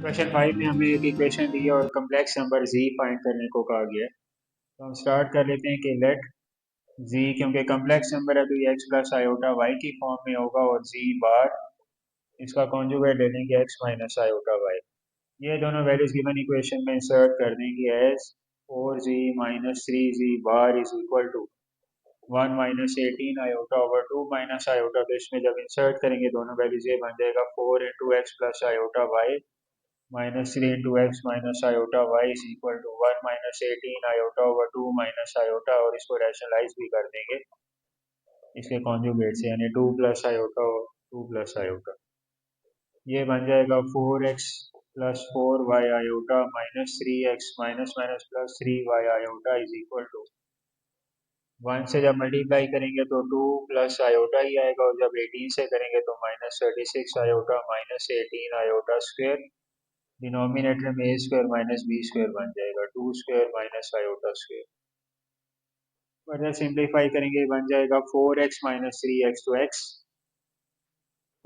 Question 5 में हमें एक इक्वेशन दी है और कम्प्लेक्स नंबर z फाइंड करने को कहा गया है। तो हम स्टार्ट कर लेते हैं कि लेट z, क्योंकि कम्प्लेक्स नंबर है तो ये x प्लस आयोटा y की फॉर्म में होगा और z बार इसका कॉन्जुगेट ले लेंगे x माइनस आयोटा y। ये दोनों वैल्यूज गिवन इक्वेशन में इंसर्ट कर देंगे as 4z minus 3z bar is equal to 1 minus 18 iota over 2 minus iota. तो इसमें जब इंसर्ट करेंगे दोनों वैल्यूज ये बन जाएगा 4 into x plus iota y minus 3 into x minus iota y is equal to 1 minus 18 iota over 2 minus iota, और इसको रैशनलाइज भी कर देंगे इसके कॉन्जुगेट से, यानी 2 प्लस आयोटा और 2 प्लस आयोटा। ये बन जाएगा 4x plus 4y iota minus 3x minus minus plus 3y iota is equal to 1 से जब मल्टीप्लाई करेंगे तो 2 प्लस आयोटा ही आएगा, और जब 18 से करेंगे तो minus 36 iota minus 18 iota square, denominator में ए स्क्वायर माइनस बी स्क्वायर बन जाएगा 2 square minus iota square. Further simplify करेंगे बन जाएगा 4x माइनस 3x, तो x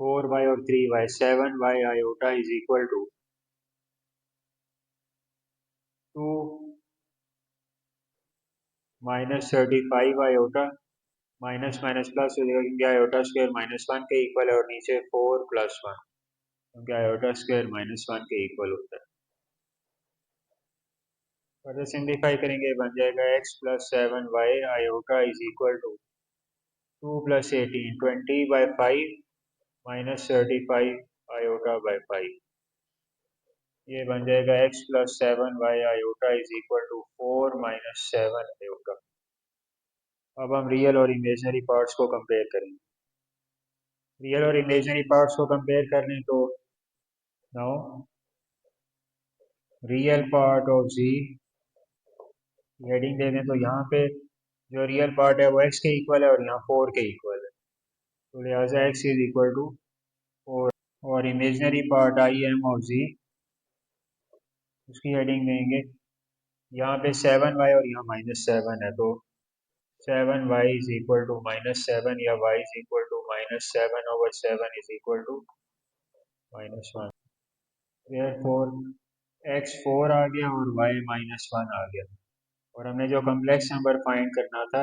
4y और 3y 7y iota is equal to 2 minus 35 iota minus minus plus हो जाएगा क्योंकि आयोटा स्क्वायर माइनस 1 के इक्वल है, और नीचे 4 प्लस 1 क्योंकि आयोटा स्क्वायर माइनस 1 के इक्वल होता है। फर्दर सिंप्लीफाई करेंगे बन जाएगा x plus 7y iota is equal to 2 plus 18 20 by 5 minus 35 iota by 5। ये बन जाएगा x plus 7y iota is equal to 4 minus 7 iota. अब हम रियल और इमेजनरी पार्ट्स को कंपेयर करेंगे। रियल और इमेजनरी पार्ट्स को कंपेयर कर लें तो now real part of z heading दे दें तो यहाँ पे जो रियल पार्ट है वो x के इक्वल है और यहाँ 4 के इक्वल है, तो लिहाजा x इज इक्वल टू 4। और imaginary part I M of z, उसकी हेडिंग देंगे यहाँ पे 7y और यहाँ माइनस 7 है, तो 7y is equal to minus 7 या y is equal to minus 7 over 7 is equal to minus 1। Therefore x 4 आ गया और y माइनस 1 आ गया, और हमने जो कम्प्लेक्स नंबर फाइंड करना था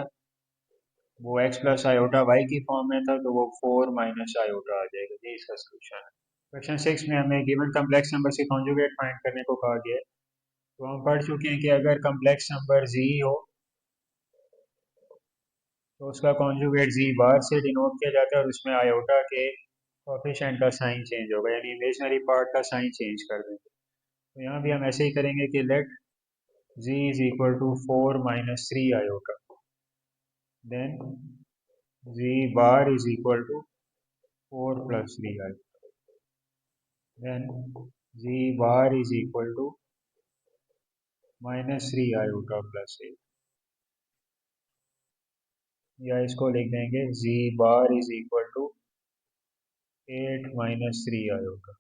वो x प्लस आयोटा y की फॉर्म में था, तो वो 4 माइनस आयोटा आ जाएगा। ये इसका सोल्यूशन है। क्वेश्चन 6 में हमें गिवन कम्प्लेक्स नंबर से कॉन्जुगेट फाइंड करने को कहा गया है। तो हम पढ़ चुके हैं कि अगर कम्प्लेक्स नंबर z हो तो उसका कॉन्जुगेट z बार से डिनोट किया जाता है, और उसमें आयोटा के कोफिशिएंट का साइन चेंज होगा, यानी इमेजनरी पार्ट का साइन चेंज कर देंगे। तो यहाँ भी हम ऐसे ही करेंगे कि let z is equal to 4 minus 3 iota, then z bar is equal to 4 plus 3 iota, then z bar is equal to minus 3 iota plus 8, या इसको लिख देंगे z bar is equal to 8 minus 3 iota.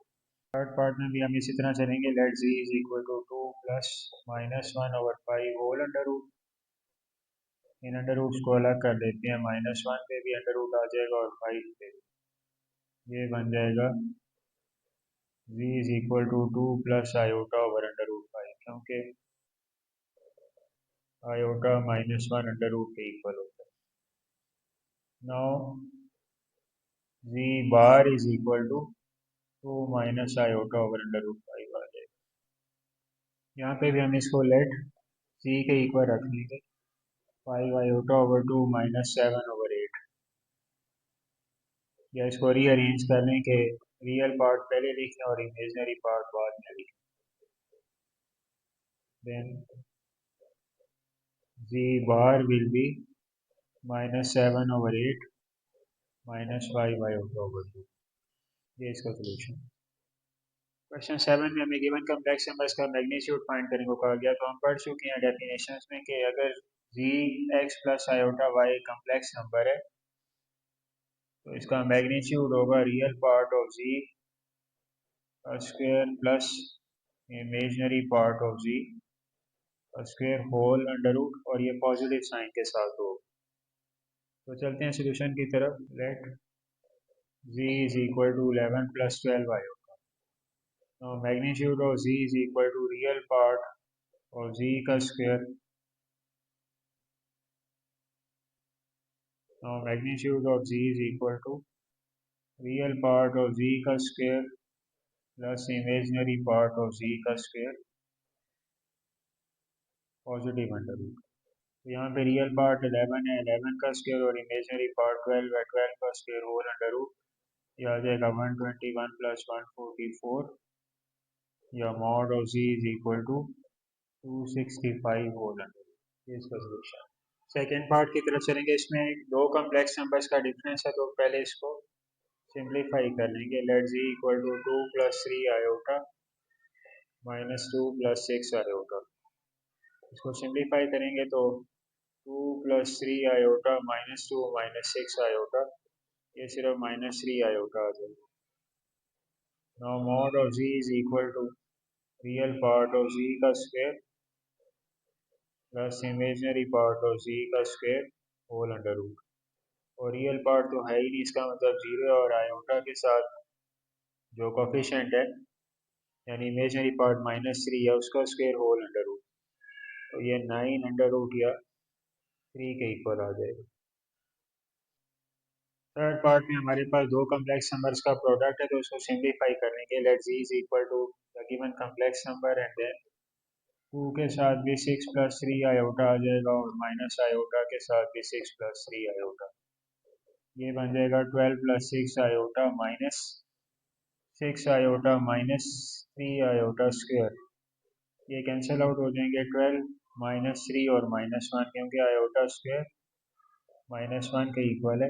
Third part में भी हम इसी तरह चलेंगे, let z is equal to 2 plus minus 1 over 5 whole under root. In under roots को अलग कर देते हैं, माइनस 1 पे भी अंडर रूट आ जाएगा और 5 पे, ये बन जाएगा z is equal to 2 plus iota over under root 5, क्योंकि आयोटा माइनस 1 अंडर रूट के इक्वल होता है। Now z bar is equal to 2 minus iota over under root 5 आ जाएगा। यहाँ पे भी हम इसको लेट c के इक्वल रख लेंगे 5 आयोटा ओवर 2 माइनस 7 ओवर 8, या इसको रीअरेंज कर लें कि रियल पार्ट पहले लिख लें और इमेजनरी पार्ट बाद में लिखें। Then z bar will be minus 7 over 8 minus 5 iota over 2। ये इसका सोल्यूशन। क्वेश्चन 7 में हमें गिवन कम्प्लेक्स नंबर्स का मैग्नीट्यूड फाइंड करने को कहा गया। तो हम पढ़ चुके हैं डेफिनेशंस में कि अगर z x plus iota y complex number है तो इसका मैग्नीट्यूड होगा रियल पार्ट ऑफ z का square plus imaginary part of z का स्क्वायर होल अंडर रूट, और ये पॉजिटिव साइन के साथ हो। तो चलते हैं सोल्यूशन की तरफ। Let z is equal to 11 plus 12 iota. Now magnitude of z is equal to real part of z का square. Now magnitude of z is equal to real part of z का square plus imaginary part of z का square positive under root. तो यहाँ पे real part 11 है, 11 का square, और imaginary part 12 है, 12 का स्क्वायर होल अंडर रूट। ये आ जाएगा 121 प्लस 144, या mod of z is equal to 265 whole under root. ये इसका सोल्यूशन। सेकेंड पार्ट की तरफ चलेंगे। इसमें दो कम्प्लेक्स नंबर्स का डिफरेंस है, तो पहले इसको सिंप्लीफाई कर लेंगे। Let z equal to 2 plus 3 iota minus 2 plus 6 iota. इसको सिंप्लीफाई करेंगे तो 2 plus 3 iota minus 2 minus 6 iota, ये सिर्फ माइनस 3 आयोटा आ जाएगा। Now mod of z is equal to real part of z का square plus imaginary part of z का square whole under root. और रियल पार्ट तो है ही नहीं, इसका मतलब 0 और आयोटा के साथ जो कोफिशिएंट है, यानी इमेजिनरी पार्ट -3 है, उसका स्क्वायर होल अंडर रूट। तो ये 9 अंडर रूट या 3 के इक्वल आ जाएगा। थर्ड पार्ट में हमारे पास दो कम्प्लेक्स नंबर्स का प्रोडक्ट है, तो उसको सिंप्लीफाई करने के let z is equal to the given complex number and then 2 के साथ भी 6 प्लस 3 आयोटा आ जाएगा, और माइनस आयोटा के साथ भी 6 प्लस 3 आयोटा। ये बन जाएगा 12 plus 6 iota minus 6 iota minus 3 iota square. ये कैंसिल आउट हो जाएंगे। 12 माइनस 3 और -1, क्योंकि आयोटा स्क्वायर -1 के इक्वल है,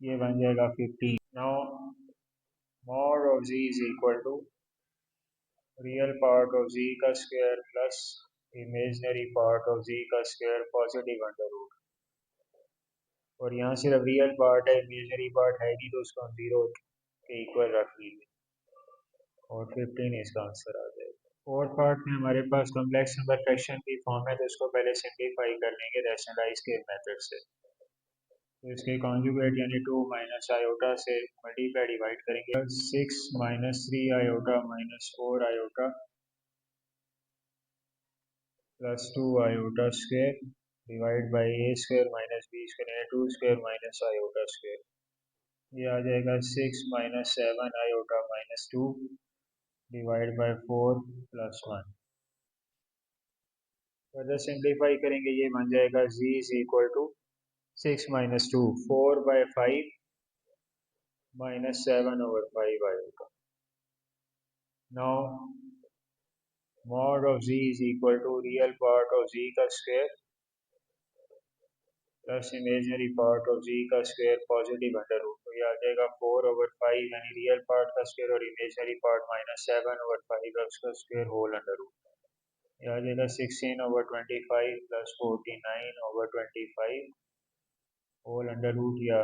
ये बन जाएगा 15। Now mod of z is equal to real part of z का square plus imaginary part of z का स्क्वायर पॉजिटिव अंडर रूट। और यहाँ सिर्फ रियल पार्ट है, इमेजिनरी पार्ट है नहीं, तो उसको हम 0 के इक्वल रख लेंगे, और 15 इसका आंसर आ जाएगा। फोर्थ पार्ट में हमारे पास कम्प्लेक्स नंबर फ्रैक्शन की फॉर्म है, तो इसको पहले सिंप्लीफाई कर लेंगे रैशनलाइज के मेथड से। तो इसके कॉन्जुगेट यानी 2 माइनस आयोटा से मल्टीप्लाई डिवाइड करेंगे। 6 minus 3 iota minus 4 iota plus 2 iota square divide by A square minus B square, 2 square minus iota square. ये आ जाएगा 6 minus 7 iota minus 2 divide by 4 plus 1। Further simplify करेंगे, ये बन जाएगा z is equal to 6 minus 2 4 by 5 minus 7 over 5 आएगा। Now mod of z is equal to real part of z का square plus imaginary part of z का square positive under root. तो ये आ जाएगा 4 ओवर 5, यानी रियल पार्ट का square और इमेजिनरी पार्ट -7 ओवर 5 है, उसका स्क्वायर होल अंडर रूट। ये आ जाएगा 16 over 25 plus 49 over 25 whole under root, या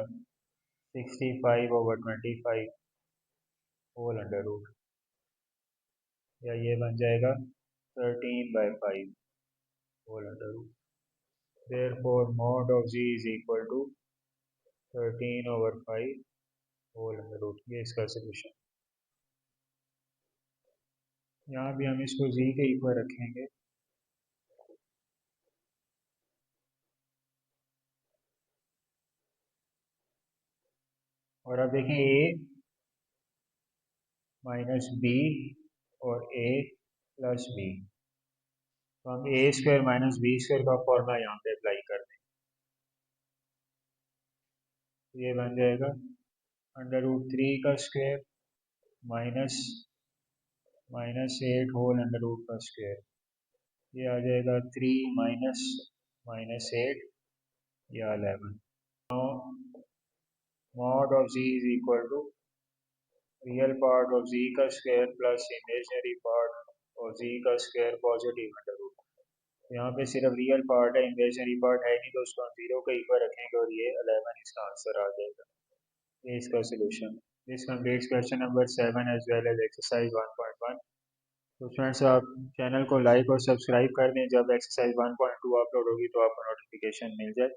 65 ओवर 25 होल अंडर रूट, या ये बन जाएगा 13 by 5 whole under root. Therefore mod of z is equal to 13 over 5 whole under root. ये इसका सोल्यूशन। यहाँ भी हम इसको z के इक्वल रखेंगे, और अब देखें a माइनस b और a प्लस b, तो हम ए स्क्वायर माइनस बी स्क्वायर का फॉर्मूला यहाँ पे अप्लाई कर दें। तो ये बन जाएगा अंडर रूट 3 का square minus -8 whole under root का स्क्वायर। ये आ जाएगा 3 माइनस -8 या 11। Mod of z is equal to real part of z का square plus imaginary part of z का स्क्वायर पॉजिटिव अंडर रूट। यहाँ पे सिर्फ रियल पार्ट है, इमेजिनरी पार्ट है नहीं, तो उसको हम 0 के इक्वल रखेंगे, और ये 11 इसका आंसर आ जाएगा। ये इसका solution. This completes question number 7 as well as exercise 1.1। तो फ्रेंड्स आप चैनल को लाइक और सब्सक्राइब कर दें, जब एक्सरसाइज 1.2 अपलोड होगी तो आपको नोटिफिकेशन मिल जाए।